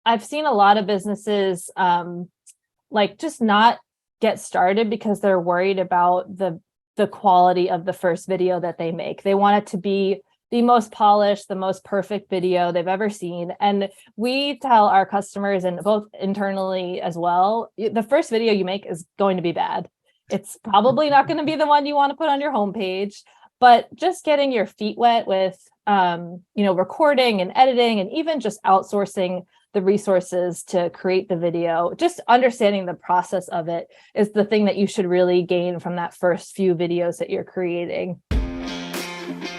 I've seen a lot of businesses like just not get started because they're worried about the quality of the first video that they make. They want it to be the most polished, the most perfect video they've ever seen. And we tell our customers, and both internally as well, the first video you make is going to be bad. It's probably not going to be the one you want to put on your homepage, but just getting your feet wet with recording and editing, and even just outsourcing the resources to create the video, just understanding the process of it is the thing that you should really gain from that first few videos that you're creating.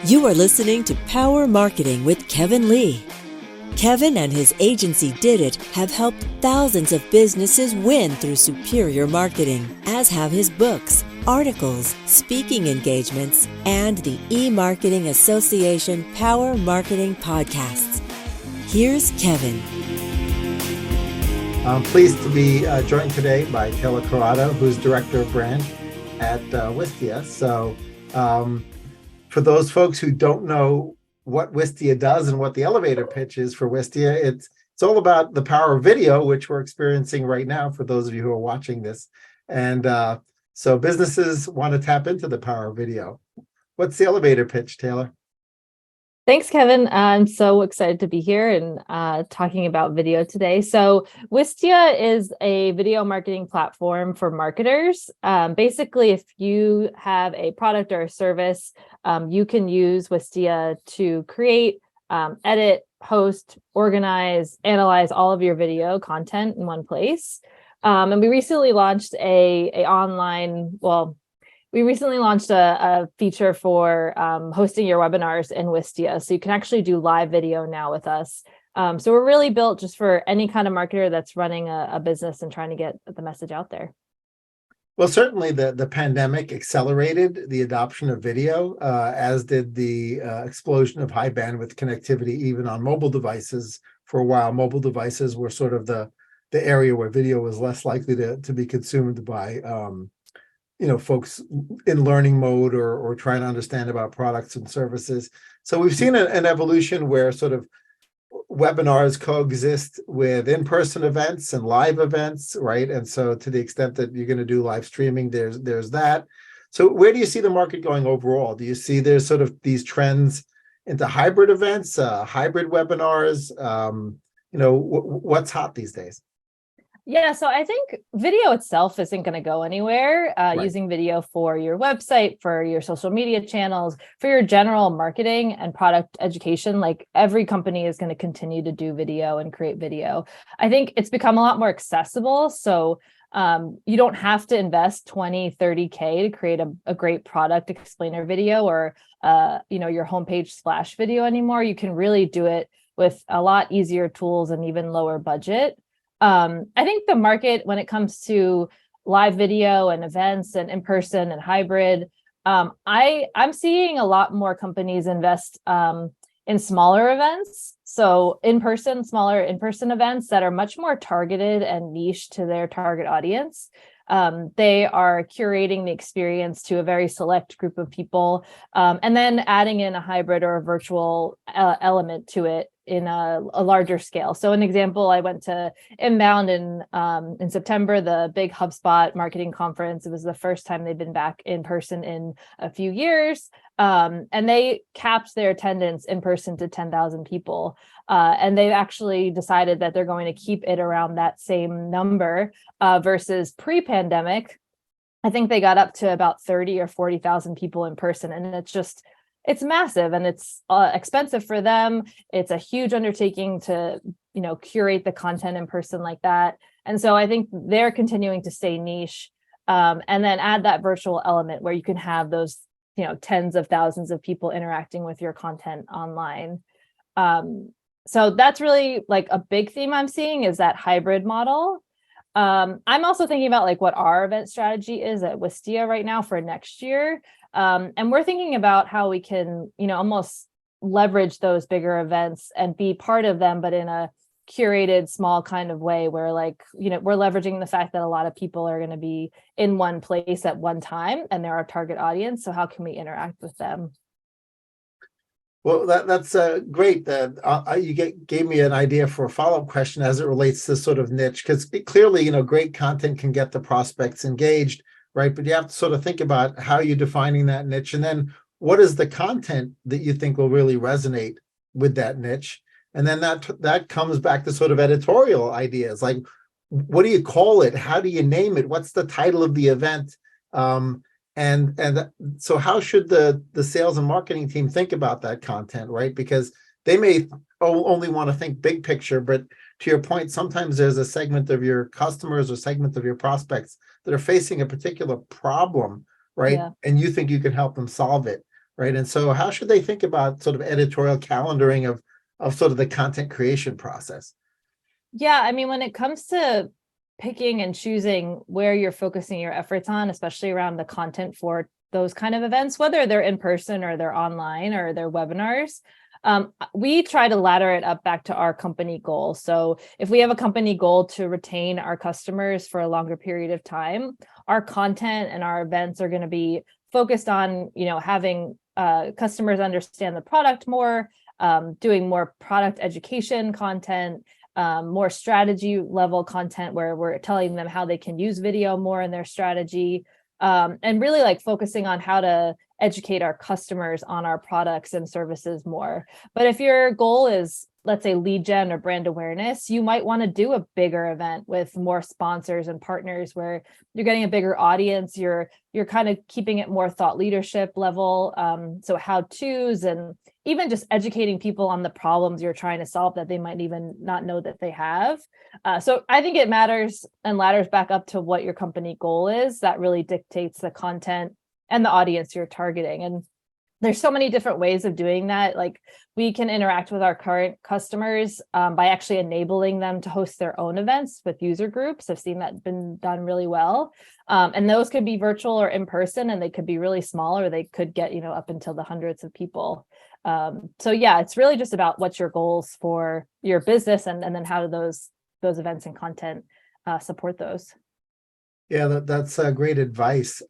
You are listening to Power Marketing with Kevin Lee. Kevin and his agency Did It have helped thousands of businesses win through superior marketing, as have his books, articles, speaking engagements, and the eMarketing Association Power Marketing podcasts. Here's Kevin. I'm pleased to be joined today by Taylor Corrado, who's Director of Brand at Wistia. So for those folks who don't know what Wistia does and what the elevator pitch is for Wistia, it's all about the power of video, which we're experiencing right now for those of you who are watching this. And so businesses want to tap into the power of video. What's the elevator pitch, Taylor? Thanks, Kevin. I'm so excited to be here and talking about video today. So Wistia is a video marketing platform for marketers. Basically, if you have a product or a service, you can use Wistia to create, edit, host, organize, analyze all of your video content in one place. And we recently launched a feature for hosting your webinars in Wistia. So you can actually do live video now with us. So we're really built just for any kind of marketer that's running a business and trying to get the message out there. Well, certainly the pandemic accelerated the adoption of video, as did the explosion of high bandwidth connectivity, even on mobile devices. For a while, mobile devices were sort of the area where video was less likely to be consumed by folks in learning mode or trying to understand about products and services. So we've seen an evolution where sort of webinars coexist with in-person events and live events, right? And so to the extent that you're going to do live streaming, there's that. So where do you see the market going overall? Do you see there's sort of these trends into hybrid events, hybrid webinars? What's hot these days? Yeah, so I think video itself isn't going to go anywhere. Right. Using video for your website, for your social media channels, for your general marketing and product education, like every company is going to continue to do video and create video. I think it's become a lot more accessible. So you don't have to invest 20, 30K to create a great product explainer video or your homepage splash video anymore. You can really do it with a lot easier tools and even lower budget. I think the market, when it comes to live video and events and in-person and hybrid, I'm seeing a lot more companies invest in smaller events. So smaller in-person events that are much more targeted and niche to their target audience. They are curating the experience to a very select group of people, and then adding in a hybrid or a virtual element to it in a larger scale. So an example, I went to Inbound in September, the big HubSpot marketing conference. It was the first time they'd been back in person in a few years. And they capped their attendance in person to 10,000 people. And they've actually decided that they're going to keep it around that same number versus pre-pandemic. I think they got up to about 30 or 40,000 people in person. And it's massive and it's expensive for them. It's a huge undertaking to, curate the content in person like that. And so I think they're continuing to stay niche, and then add that virtual element where you can have those, tens of thousands of people interacting with your content online. So that's really like a big theme I'm seeing is that hybrid model. I'm also thinking about like what our event strategy is at Wistia right now for next year. And we're thinking about how we can, almost leverage those bigger events and be part of them, but in a curated, small kind of way where we're leveraging the fact that a lot of people are going to be in one place at one time and they're our target audience. So how can we interact with them? Well, that's great. Gave me an idea for a follow-up question as it relates to sort of niche, because clearly, great content can get the prospects engaged, right? But you have to sort of think about how you're defining that niche, and then what is the content that you think will really resonate with that niche, and then that comes back to sort of editorial ideas, like what do you call it? How do you name it? What's the title of the event? And so how should the sales and marketing team think about that content, right? Because they may only want to think big picture, but to your point, sometimes there's a segment of your customers or segment of your prospects that are facing a particular problem, right? Yeah. And you think you can help them solve it, right? And so how should they think about sort of editorial calendaring of sort of the content creation process? Yeah, I mean, when it comes to picking and choosing where you're focusing your efforts on, especially around the content for those kind of events, whether they're in person or they're online or they're webinars, we try to ladder it up back to our company goal. So if we have a company goal to retain our customers for a longer period of time, our content and our events are going to be focused on, having customers understand the product more, doing more product education content, more strategy level content where we're telling them how they can use video more in their strategy, and really like focusing on how to educate our customers on our products and services more. But if your goal is, let's say, lead gen or brand awareness, you might want to do a bigger event with more sponsors and partners where you're getting a bigger audience. You're kind of keeping it more thought leadership level. So how-tos and even just educating people on the problems you're trying to solve that they might even not know that they have. So I think it matters and ladders back up to what your company goal is. That really dictates the content and the audience you're targeting. And there's so many different ways of doing that. Like we can interact with our current customers by actually enabling them to host their own events with user groups. I've seen that been done really well. And those could be virtual or in person, and they could be really small, or they could get, up until the hundreds of people. So yeah, it's really just about what's your goals for your business, and then how do those events and content support those. Yeah, that's great advice.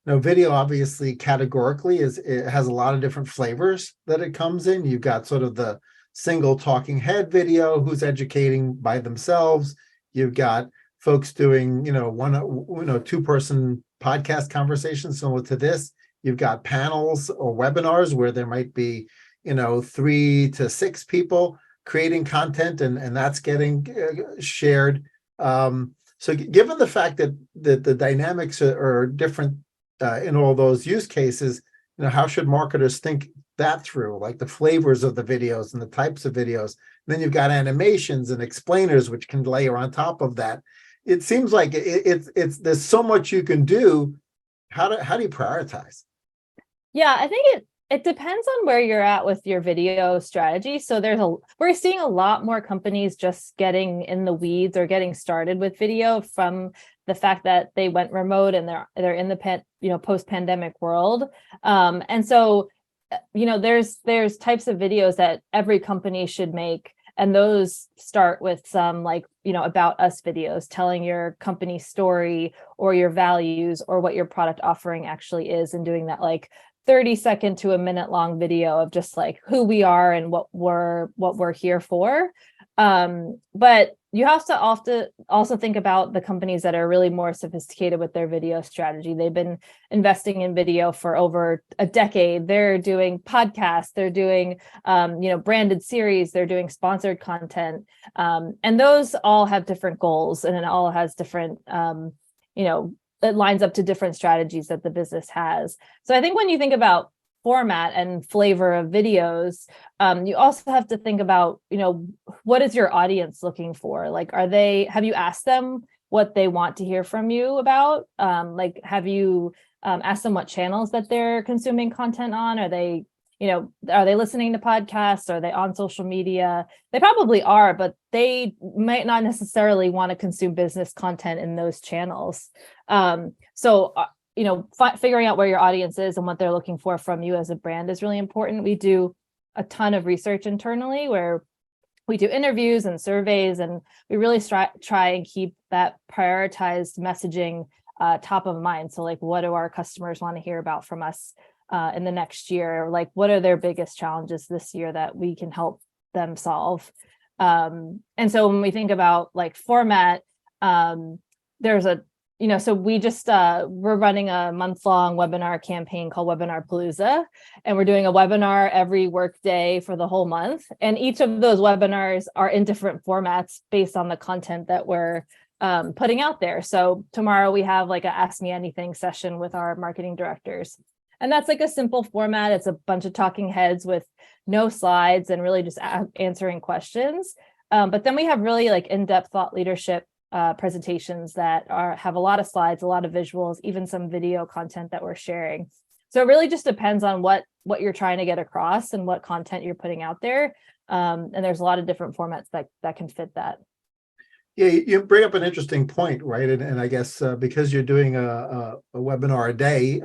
Video obviously categorically it has a lot of different flavors that it comes in. You've got sort of the single talking head video who's educating by themselves. You've got folks doing, two-person podcast conversations similar to this. You've got panels or webinars where there might be, 3 to 6 people creating content, and that's getting shared. So given the fact that the dynamics are different in all those use cases, how should marketers think that through, like the flavors of the videos and the types of videos? And then you've got animations and explainers, which can layer on top of that. It seems like it's there's so much you can do. How do you prioritize? Yeah, I think it depends on where you're at with your video strategy. So we're seeing a lot more companies just getting in the weeds or getting started with video from the fact that they went remote and they're in the post-pandemic world. And so, there's types of videos that every company should make. And those start with some about us videos, telling your company story or your values or what your product offering actually is, and doing that 30-second to a minute long video of just who we are and what we're here for. But you have to also think about the companies that are really more sophisticated with their video strategy. They've been investing in video for over a decade. They're doing podcasts, they're doing branded series, they're doing sponsored content. And those all have different goals, and it all has different it lines up to different strategies that the business has. So I think when you think about format and flavor of videos, you also have to think about, what is your audience looking for? Have you asked them what they want to hear from you about? Have you asked them what channels that they're consuming content on? Are they listening to podcasts? Are they on social media? They probably are, but they might not necessarily want to consume business content in those channels. Figuring out where your audience is and what they're looking for from you as a brand is really important. We do a ton of research internally where we do interviews and surveys, and we really try and keep that prioritized messaging top of mind. So what do our customers want to hear about from us in the next year? Like, what are their biggest challenges this year that we can help them solve? And so when we think about like format, there's a, so we just, we're running a month-long webinar campaign called Webinar Palooza, and we're doing a webinar every work day for the whole month. And each of those webinars are in different formats based on the content that we're putting out there. So tomorrow we have like a Ask Me Anything session with our marketing directors. And that's like a simple format. It's a bunch of talking heads with no slides and really just answering questions. But then we have really like in-depth thought leadership presentations that have a lot of slides, a lot of visuals, even some video content that we're sharing. So it really just depends on what you're trying to get across and what content you're putting out there. And there's a lot of different formats that can fit that. Yeah, you bring up an interesting point, right? And I guess because you're doing a webinar a day,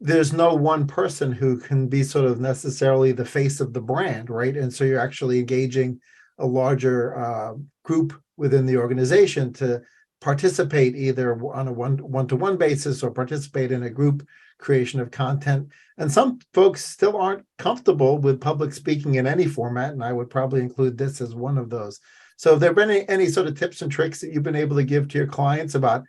there's no one person who can be sort of necessarily the face of the brand, right? And so you're actually engaging a larger group within the organization to participate either on a one-to-one basis or participate in a group creation of content. And some folks still aren't comfortable with public speaking in any format, and I would probably include this as one of those. So have there been any sort of tips and tricks that you've been able to give to your clients about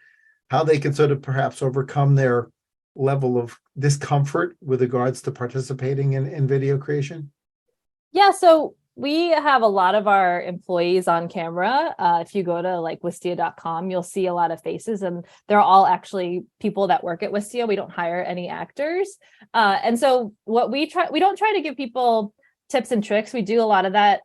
how they can sort of perhaps overcome their level of discomfort with regards to participating in video creation? Yeah, so we have a lot of our employees on camera. If you go to like wistia.com, you'll see a lot of faces, and they're all actually people that work at Wistia. We don't hire any actors. And so what we don't try to give people tips and tricks. We do a lot of that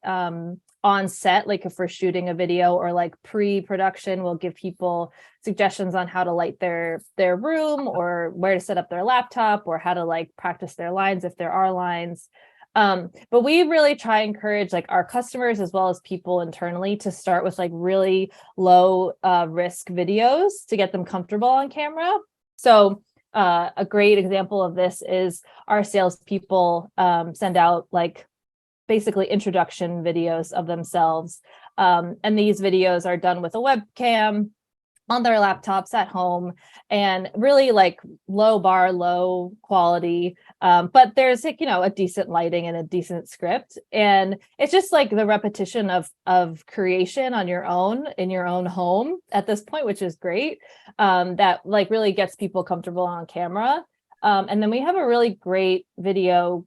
on set, like if we're shooting a video or like pre-production, we'll give people suggestions on how to light their room or where to set up their laptop or how to like practice their lines if there are lines. But we really try and encourage like our customers as well as people internally to start with like really low risk videos to get them comfortable on camera. So a great example of this is our salespeople send out like basically introduction videos of themselves. And these videos are done with a webcam on their laptops at home and really like low bar, low quality. But there's like, a decent lighting and a decent script. And it's just like the repetition of creation on your own in your own home at this point, which is great. That like really gets people comfortable on camera. And then we have a really great video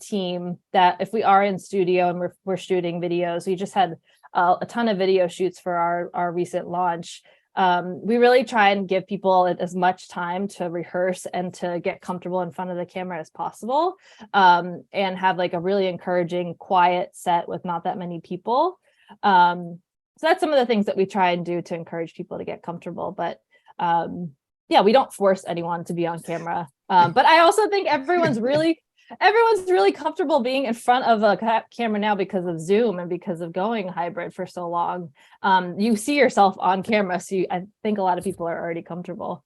team that if we are in studio and we're shooting videos, we just had a ton of video shoots for our recent launch. We really try and give people as much time to rehearse and to get comfortable in front of the camera as possible, and have like a really encouraging, quiet set with not that many people. So that's some of the things that we try and do to encourage people to get comfortable. But yeah, we don't force anyone to be on camera. But I also think everyone's really comfortable being in front of a camera now because of Zoom and because of going hybrid for so long. You see yourself on camera, so I think a lot of people are already comfortable.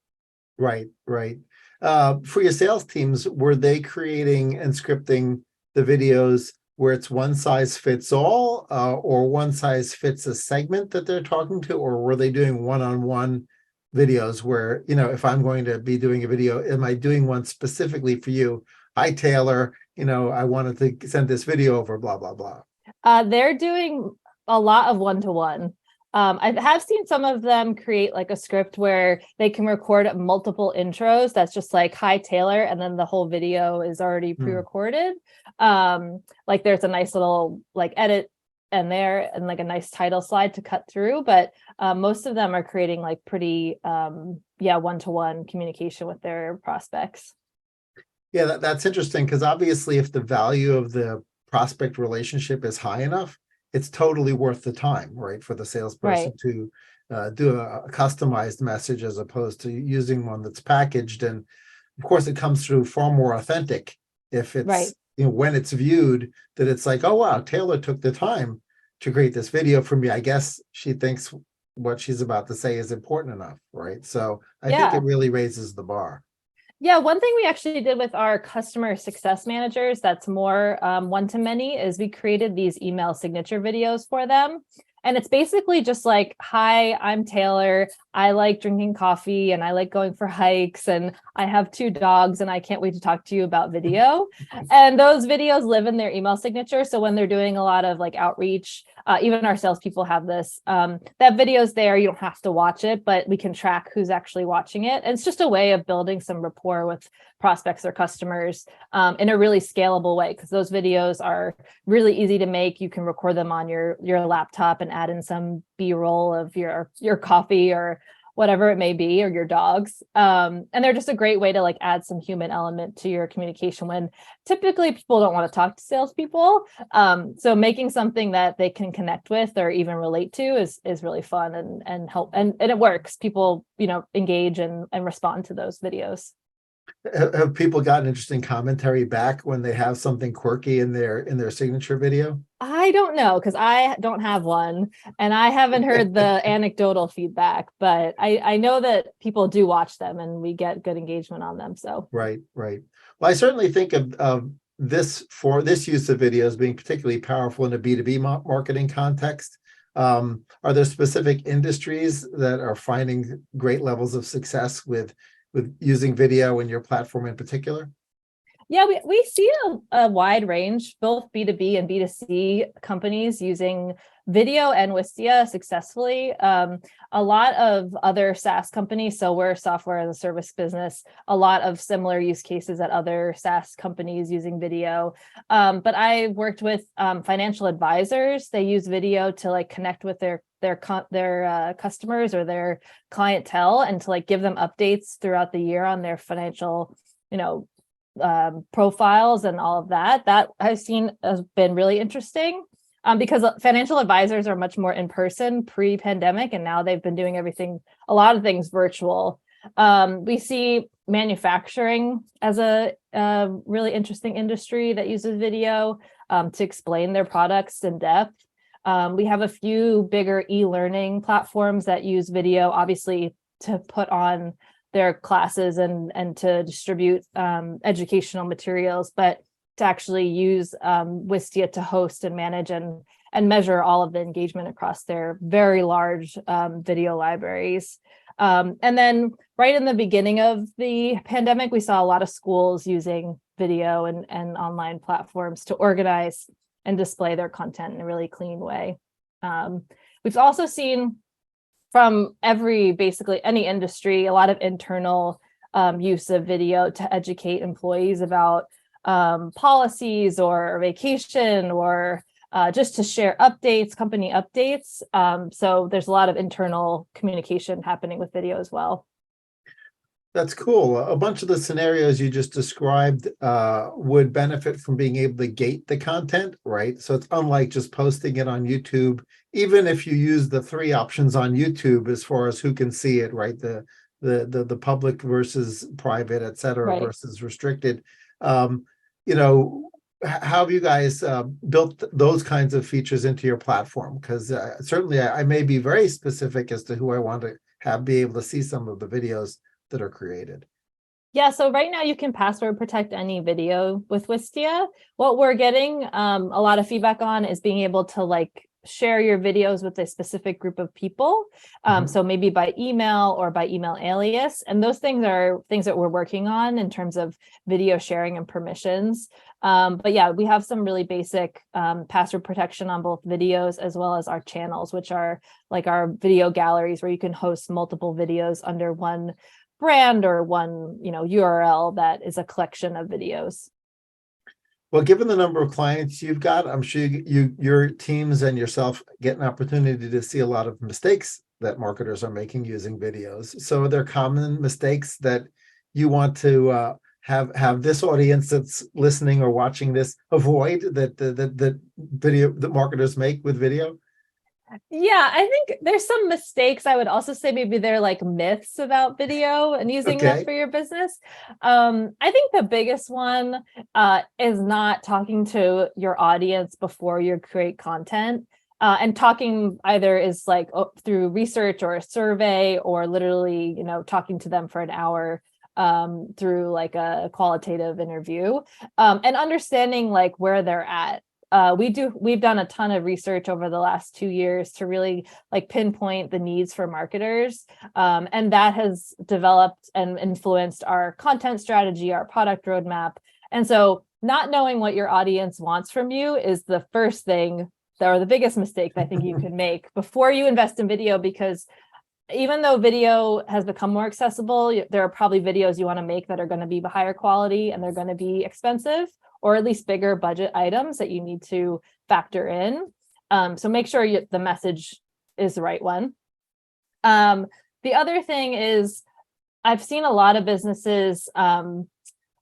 Right. For your sales teams, were they creating and scripting the videos where it's one size fits all, or one size fits a segment that they're talking to, or were they doing one-on-one videos where, if I'm going to be doing a video, am I doing one specifically for you? Hi, Taylor, I wanted to send this video over, blah, blah, blah. They're doing a lot of one-to-one. I have seen some of them create like a script where they can record multiple intros. That's just like, hi, Taylor. And then the whole video is already pre-recorded. Like there's a nice little like edit and there and like a nice title slide to cut through. But most of them are creating like pretty, one-to-one communication with their prospects. Yeah, that's interesting because obviously if the value of the prospect relationship is high enough, it's totally worth the time, right, for the salesperson to do a customized message as opposed to using one that's packaged. And of course, it comes through far more authentic if it's, when it's viewed that it's like, oh, wow, Taylor took the time to create this video for me. I guess she thinks what she's about to say is important enough, right? So I think it really raises the bar. Yeah, one thing we actually did with our customer success managers that's more one-to-many is we created these email signature videos for them. And it's basically just like, hi, I'm Taylor. I like drinking coffee and I like going for hikes and I have 2 dogs and I can't wait to talk to you about video. And those videos live in their email signature. So when they're doing a lot of like outreach, even our salespeople have this, that video's there. You don't have to watch it, but we can track who's actually watching it. And it's just a way of building some rapport with prospects or customers in a really scalable way, because those videos are really easy to make. You can record them on your laptop and add in some B-roll of your coffee or whatever it may be, or your dogs. And they're just a great way to like add some human element to your communication when typically people don't want to talk to salespeople. So making something that they can connect with or even relate to is really fun and help, and it works. People, engage and respond to those videos. Have people gotten interesting commentary back when they have something quirky in their signature video? I don't know, because I don't have one and I haven't heard the anecdotal feedback, but I know that people do watch them and we get good engagement on them. So Right. Well, I certainly think of this use of videos being particularly powerful in a B2B marketing context. Are there specific industries that are finding great levels of success with using video in your platform in particular? yeah, we see a wide range, both B2B and B2C companies using video and Wistia successfully. A lot of other SaaS companies, so we're a software as a service business, a lot of similar use cases at other SaaS companies using video. But I worked with financial advisors. They use video to like connect with their customers or their clientele and to like give them updates throughout the year on their financial, profiles and all of that I've seen has been really interesting, because financial advisors are much more in person pre-pandemic, and now they've been doing a lot of things virtual. We see manufacturing as a really interesting industry that uses video to explain their products in depth. We have a few bigger e-learning platforms that use video, obviously, to put on their classes and to distribute educational materials, but to actually use Wistia to host and manage and measure all of the engagement across their very large video libraries. And then right in the beginning of the pandemic, we saw a lot of schools using video and online platforms to organize and display their content in a really clean way. We've also seen from basically any industry, a lot of internal use of video to educate employees about policies or vacation or just to share updates, company updates. So there's a lot of internal communication happening with video as well. That's cool. A bunch of the scenarios you just described would benefit from being able to gate the content, right? So it's unlike just posting it on YouTube. Even if you use the 3 options on YouTube as far as who can see it, right? The public versus private, et cetera, Right. versus restricted. How have you guys built those kinds of features into your platform? Because certainly I may be very specific as to who I want to be able to see some of the videos that are created. Yeah, so right now you can password protect any video with Wistia. What we're getting a lot of feedback on is being able to like share your videos with a specific group of people. So maybe by email or by email alias. And those things are things that we're working on in terms of video sharing and permissions. But yeah, we have some really basic password protection on both videos as well as our channels, which are like our video galleries where you can host multiple videos under one brand or one, URL that is a collection of videos. Well, given the number of clients you've got, I'm sure your teams and yourself get an opportunity to see a lot of mistakes that marketers are making using videos. So are there common mistakes that you want to have this audience that's listening or watching this avoid that video that marketers make with video? Yeah, I think there's some mistakes. I would also say maybe they're like myths about video and using that for your business. I think the biggest one is not talking to your audience before you create content. And talking either is like through research or a survey or literally, talking to them for an hour through like a qualitative interview and understanding like where they're at. we've done a ton of research over the last 2 years to really like pinpoint the needs for marketers. And that has developed and influenced our content strategy, our product roadmap. And so not knowing what your audience wants from you is the first thing or the biggest mistake I think you could make before you invest in video, because even though video has become more accessible, there are probably videos you want to make that are going to be higher quality and they're going to be expensive, or at least bigger budget items that you need to factor in. So make sure the message is the right one. The other thing is I've seen a lot of businesses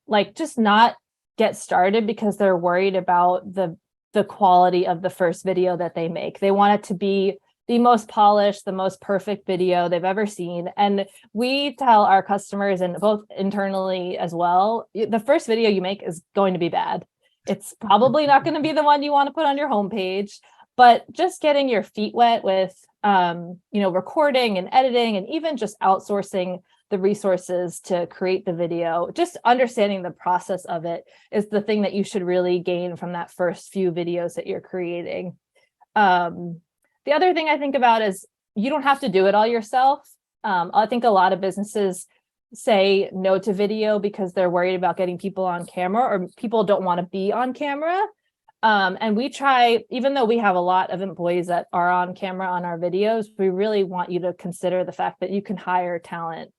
like just not get started because they're worried about the quality of the first video that they make. They want it to be the most polished, the most perfect video they've ever seen. And we tell our customers, and both internally as well, the first video you make is going to be bad. It's probably not going to be the one you want to put on your homepage, but just getting your feet wet with, recording and editing, and even just outsourcing the resources to create the video, just understanding the process of it is the thing that you should really gain from that first few videos that you're creating. The other thing I think about is you don't have to do it all yourself. I think a lot of businesses say no to video because they're worried about getting people on camera, or people don't want to be on camera. And we try, even though we have a lot of employees that are on camera on our videos, we really want you to consider the fact that you can hire talent,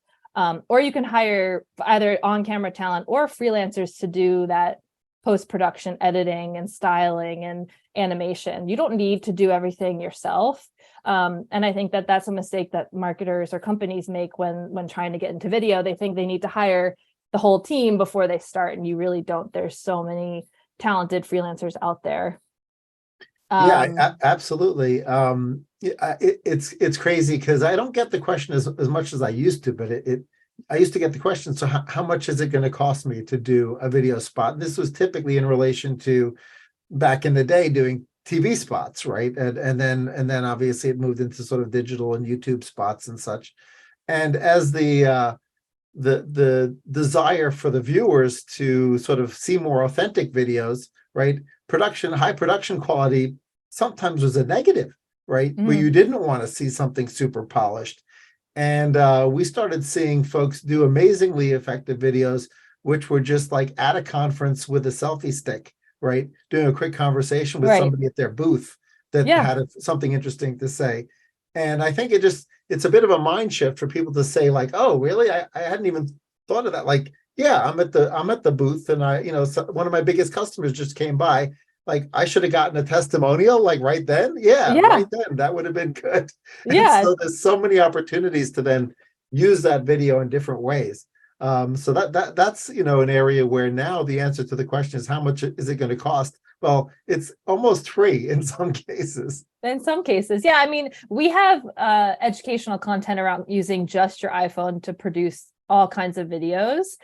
or you can hire either on-camera talent or freelancers to do that post-production editing and styling and animation. You don't need to do everything yourself. And I think that that's a mistake that marketers or companies make when trying to get into video. They think they need to hire the whole team before they start, and you really don't. There's so many talented freelancers out there. Absolutely. It's crazy because I don't get the question as much as I used to, but I used to get the question, so how much is it going to cost me to do a video spot? This was typically in relation to back in the day doing TV spots, right? And then obviously it moved into sort of digital and YouTube spots and such. And as the desire for the viewers to sort of see more authentic videos, right? High production quality sometimes was a negative, right? Where you didn't want to see something super polished. And we started seeing folks do amazingly effective videos, which were just like at a conference with a selfie stick, right? Doing a quick conversation with somebody at their booth that had something interesting to say. And I think it's a bit of a mind shift for people to say like, oh, really? I hadn't even thought of that. Like, yeah, I'm at the booth, and one of my biggest customers just came by. Like, I should have gotten a testimonial like right then. Yeah, right then. That would have been good. Yeah. And so there's so many opportunities to then use that video in different ways. So that's an area where now the answer to the question is, how much is it going to cost? Well, it's almost free in some cases. In some cases, yeah. I mean, we have educational content around using just your iPhone to produce all kinds of videos.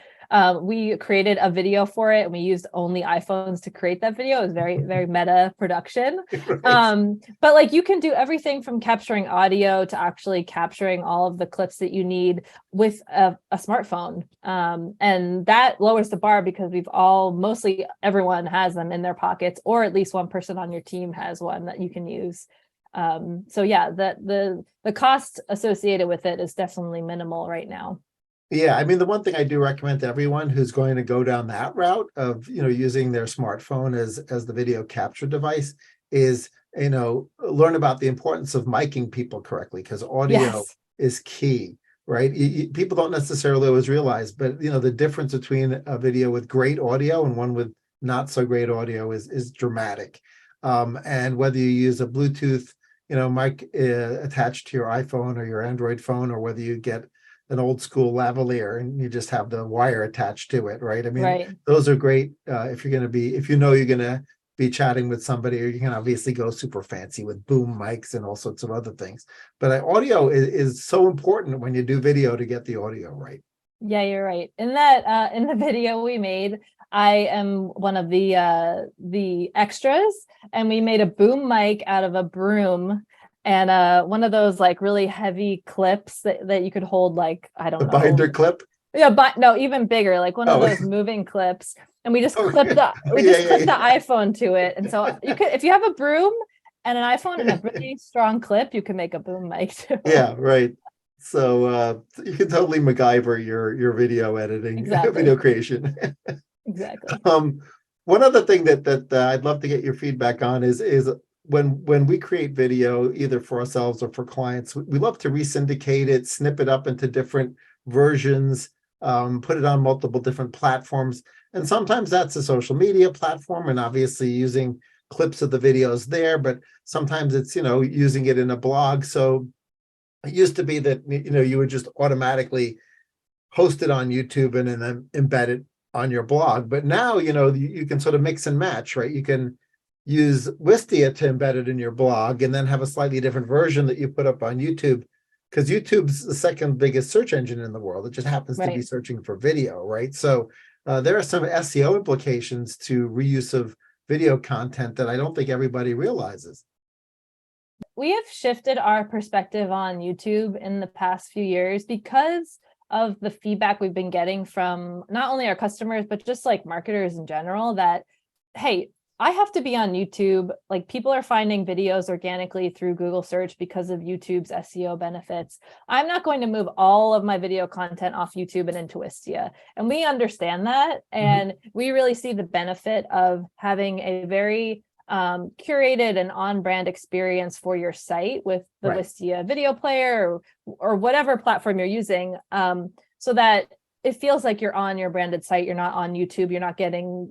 We created a video for it, and we used only iPhones to create that video. It was very, very meta production. Right. But like, you can do everything from capturing audio to actually capturing all of the clips that you need with a smartphone. And that lowers the bar because mostly everyone has them in their pockets, or at least one person on your team has one that you can use. So yeah, the cost associated with it is definitely minimal right now. Yeah, I mean, the one thing I do recommend to everyone who's going to go down that route of, using their smartphone as the video capture device is, learn about the importance of miking people correctly, because audio is key, right? People don't necessarily always realize, but, the difference between a video with great audio and one with not so great audio is dramatic. And whether you use a Bluetooth, mic attached to your iPhone or your Android phone, or whether you get an old school lavalier and you just have the wire attached to it, right? I mean, those are great if you're going to be chatting with somebody, or you can obviously go super fancy with boom mics and all sorts of other things. But audio is so important when you do video to get the audio right. Yeah, you're right. In the video we made, I am one of the extras, and we made a boom mic out of a broom. And one of those like really heavy clips that you could hold, like, I don't know. The binder clip? Yeah, but no, even bigger, like one of Oh, those moving clips. And we just oh, clip the we yeah, just yeah, clip the yeah. iPhone to it. And so you could, if you have a broom and an iPhone and a really strong clip, you can make a boom mic too. Yeah, right. So you can totally MacGyver your video editing, video Exactly. creation. Exactly. Um, one other thing that I'd love to get your feedback on is when we create video, either for ourselves or for clients, we love to resyndicate it, snip it up into different versions, put it on multiple different platforms. And sometimes that's a social media platform, and obviously using clips of the videos there, but sometimes it's, using it in a blog. So it used to be that, you would just automatically host it on YouTube and then embed it on your blog. But now, you can sort of mix and match, right? You can use Wistia to embed it in your blog and then have a slightly different version that you put up on YouTube, because YouTube's the second biggest search engine in the world. It just happens to be Right. searching for video, right? So there are some SEO implications to reuse of video content that I don't think everybody realizes. We have shifted our perspective on YouTube in the past few years because of the feedback we've been getting from not only our customers, but just like marketers in general that, hey, I have to be on YouTube. Like people are finding videos organically through Google search because of YouTube's SEO benefits. I'm not going to move all of my video content off YouTube and into Wistia. And we understand that. And we really see the benefit of having a very curated and on-brand experience for your site with the Right. Wistia video player or whatever platform you're using, so that it feels like you're on your branded site. You're not on YouTube. You're not getting,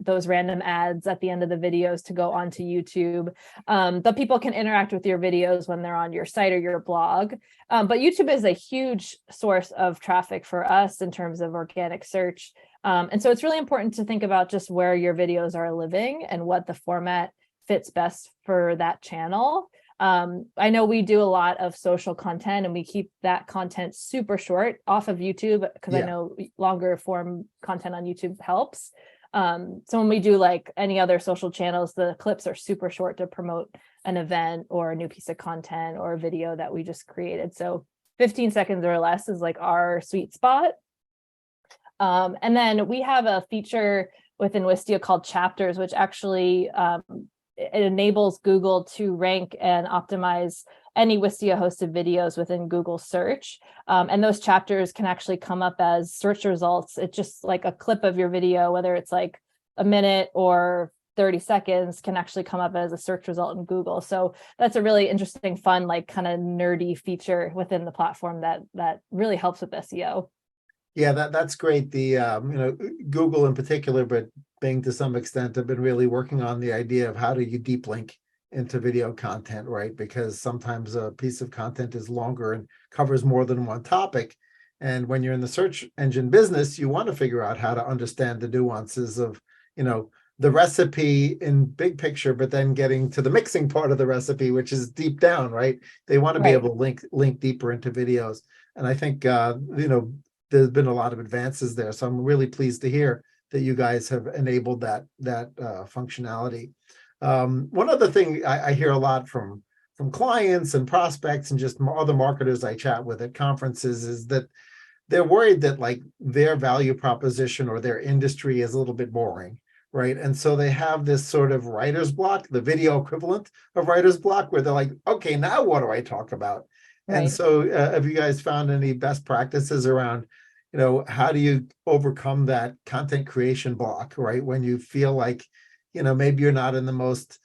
those random ads at the end of the videos to go onto YouTube. But people can interact with your videos when they're on your site or your blog. But YouTube is a huge source of traffic for us in terms of organic search. And so it's really important to think about just where your videos are living and what the format fits best for that channel. I know we do a lot of social content and we keep that content super short off of YouTube because I Yeah. know longer form content on YouTube helps. So when we do like any other social channels, the clips are super short to promote an event or a new piece of content or a video that we just created. So 15 seconds or less is like our sweet spot. And then we have a feature within Wistia called chapters, which actually it enables Google to rank and optimize any Wistia hosted videos within Google search. And those chapters can actually come up as search results. It's just like a clip of your video, whether it's like a minute or 30 seconds, can actually come up as a search result in Google. So that's a really interesting, fun, like kind of nerdy feature within the platform that really helps with SEO. Yeah, that's great. The Google in particular, but Bing to some extent, have been really working on the idea of how do you deep link into video content, right? Because sometimes a piece of content is longer and covers more than one topic. And when you're in the search engine business, you want to figure out how to understand the nuances of, the recipe in big picture, but then getting to the mixing part of the recipe, which is deep down, right? They want to be Right. able to link deeper into videos. And I think, there's been a lot of advances there. So I'm really pleased to hear that you guys have enabled that functionality. One other thing I hear a lot from clients and prospects and just other marketers I chat with at conferences is that they're worried that like their value proposition or their industry is a little bit boring, right? And so they have this sort of writer's block, the video equivalent of writer's block, where they're like, okay, now what do I talk about? And Right. so have you guys found any best practices around, how do you overcome that content creation block, right? When you feel like, maybe you're not in the most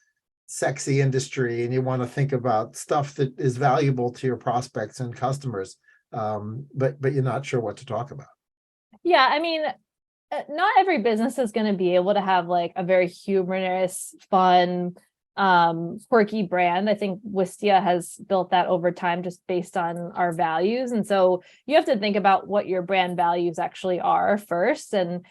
sexy industry and you want to think about stuff that is valuable to your prospects and customers, but you're not sure what to talk about. Yeah, I mean, not every business is going to be able to have like a very humorous, fun, quirky brand. I think Wistia has built that over time just based on our values. And so you have to think about what your brand values actually are first. And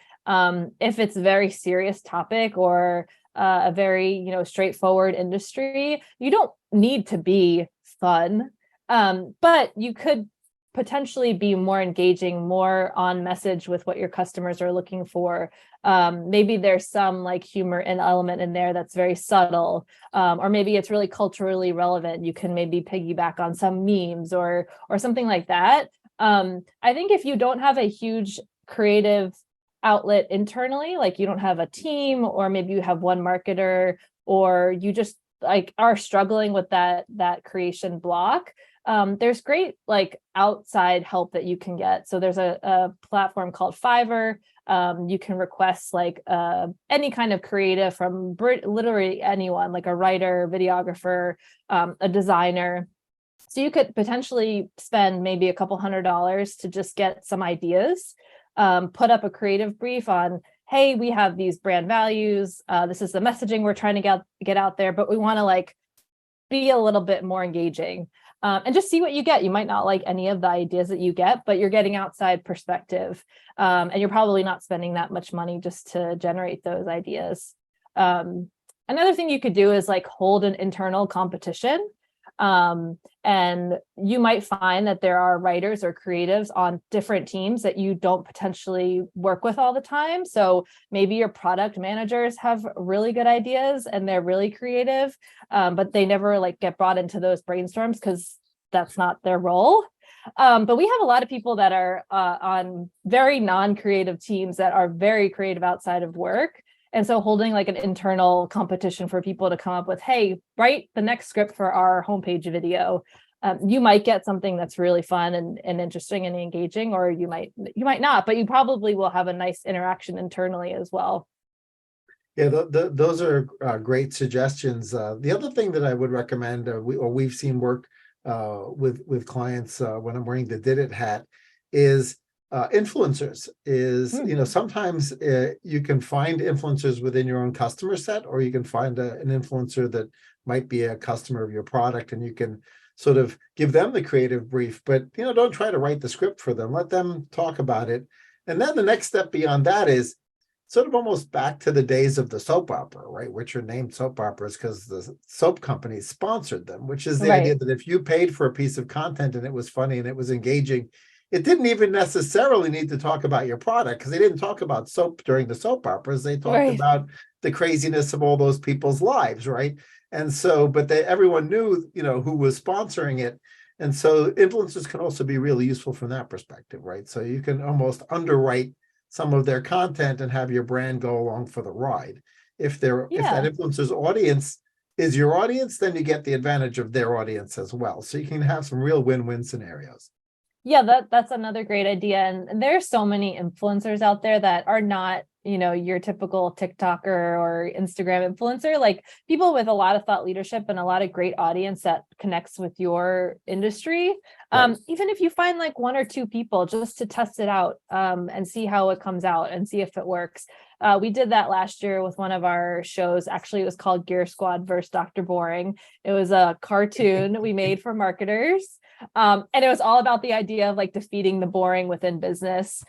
if it's a very serious topic or a very, straightforward industry, you don't need to be fun. But you could potentially be more engaging, more on message with what your customers are looking for. Maybe there's some like humor and element in there that's very subtle, or maybe it's really culturally relevant. You can maybe piggyback on some memes or something like that. I think if you don't have a huge creative outlet internally, like you don't have a team, or maybe you have one marketer, or you just like are struggling with that creation block, there's great like outside help that you can get. So there's a platform called Fiverr. You can request like any kind of creative from literally anyone, like a writer, videographer, a designer. So you could potentially spend maybe a couple $100 to just get some ideas, put up a creative brief on, hey, we have these brand values. This is the messaging we're trying to get out there, but we want to like be a little bit more engaging, and just see what you get. You might not like any of the ideas that you get, but you're getting outside perspective, and you're probably not spending that much money just to generate those ideas. Another thing you could do is like hold an internal competition. And you might find that there are writers or creatives on different teams that you don't potentially work with all the time. So maybe your product managers have really good ideas and they're really creative, but they never like get brought into those brainstorms because that's not their role. But we have a lot of people that are on very non-creative teams that are very creative outside of work. And so holding like an internal competition for people to come up with, hey, write the next script for our homepage video. You might get something that's really fun and interesting and engaging, or you might not, but you probably will have a nice interaction internally as well. Yeah, those are great suggestions. The other thing that I would recommend, we've seen work with clients when I'm wearing the Did It hat, is influencers. Sometimes you can find influencers within your own customer set, or you can find an influencer that might be a customer of your product, and you can sort of give them the creative brief, but don't try to write the script for them. Let them talk about it. And then the next step beyond that is sort of almost back to the days of the soap opera, right? Which are named soap operas because the soap companies sponsored them, which is the idea that if you paid for a piece of content and it was funny and it was engaging, it didn't even necessarily need to talk about your product, because they didn't talk about soap during the soap operas. They talked about the craziness of all those people's lives, right? And so, but everyone knew, who was sponsoring it. And so influencers can also be really useful from that perspective, right? So you can almost underwrite some of their content and have your brand go along for the ride. If that influencer's audience is your audience, then you get the advantage of their audience as well. So you can have some real win-win scenarios. Yeah, that's another great idea. And there's so many influencers out there that are not, your typical TikToker or Instagram influencer, like people with a lot of thought leadership and a lot of great audience that connects with your industry. Right. Even if you find like one or two people just to test it out, and see how it comes out and see if it works. We did that last year with one of our shows. Actually, it was called Gear Squad versus Dr. Boring. It was a cartoon we made for marketers. And it was all about the idea of like defeating the boring within business,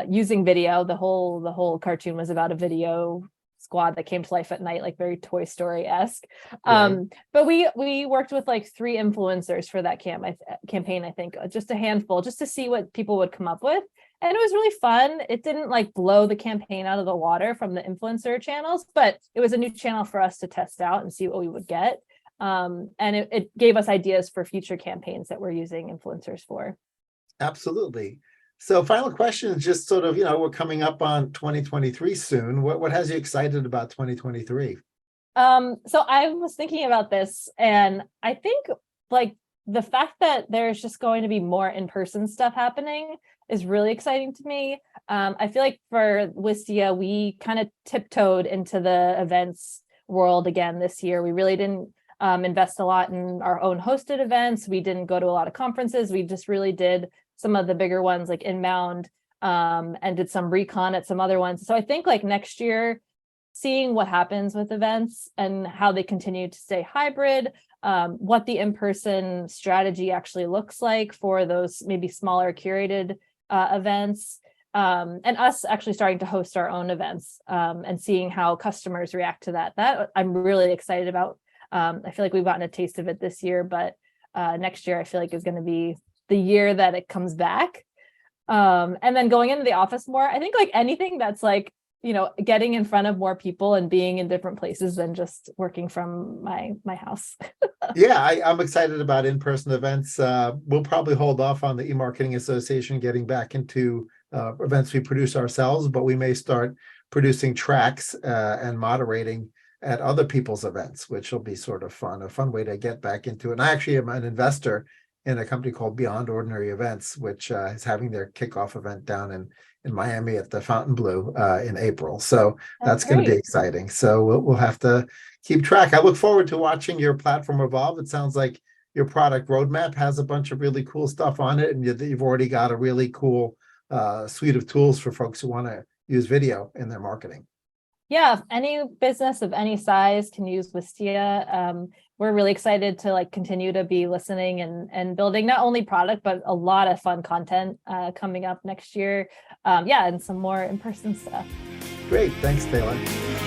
using video. The whole cartoon was about a video squad that came to life at night, like very Toy Story-esque. But we worked with like 3 influencers for that campaign, I think, just a handful, just to see what people would come up with. And it was really fun. It didn't like blow the campaign out of the water from the influencer channels, but it was a new channel for us to test out and see what we would get. And it gave us ideas for future campaigns that we're using influencers for. Absolutely. So final question is just sort of, we're coming up on 2023 soon. What has you excited about 2023? So I was thinking about this, and I think like the fact that there's just going to be more in-person stuff happening is really exciting to me. I feel like for Wistia, we kind of tiptoed into the events world again this year. We really didn't invest a lot in our own hosted events. We didn't go to a lot of conferences. We just really did some of the bigger ones like Inbound, and did some recon at some other ones. So I think like next year, seeing what happens with events and how they continue to stay hybrid, what the in-person strategy actually looks like for those maybe smaller curated events, and us actually starting to host our own events, and seeing how customers react to that I'm really excited about. I feel like we've gotten a taste of it this year, but next year I feel like is going to be the year that it comes back. And then going into the office more, I think like anything that's like getting in front of more people and being in different places than just working from my house. Yeah, I'm excited about in-person events. We'll probably hold off on the e-marketing association getting back into events we produce ourselves, but we may start producing tracks and moderating at other people's events, which will be sort of fun, a fun way to get back into it. And I actually am an investor in a company called Beyond Ordinary Events, which is having their kickoff event down in Miami at the Fontainebleau in April. So that's going to be exciting. So we'll have to keep track. I look forward to watching your platform evolve. It sounds like your product roadmap has a bunch of really cool stuff on it, and you've already got a really cool suite of tools for folks who want to use video in their marketing. Yeah, any business of any size can use Wistia. We're really excited to continue to be listening and building not only product, but a lot of fun content coming up next year. And some more in-person stuff. Great. Thanks, Taylor.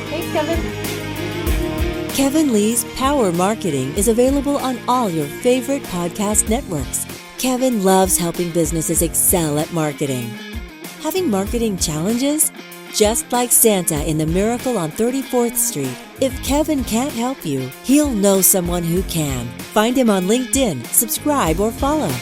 Thanks, Kevin. Kevin Lee's Power Marketing is available on all your favorite podcast networks. Kevin loves helping businesses excel at marketing. Having marketing challenges? Just like Santa in The Miracle on 34th Street, if Kevin can't help you, he'll know someone who can. Find him on LinkedIn, subscribe, or follow.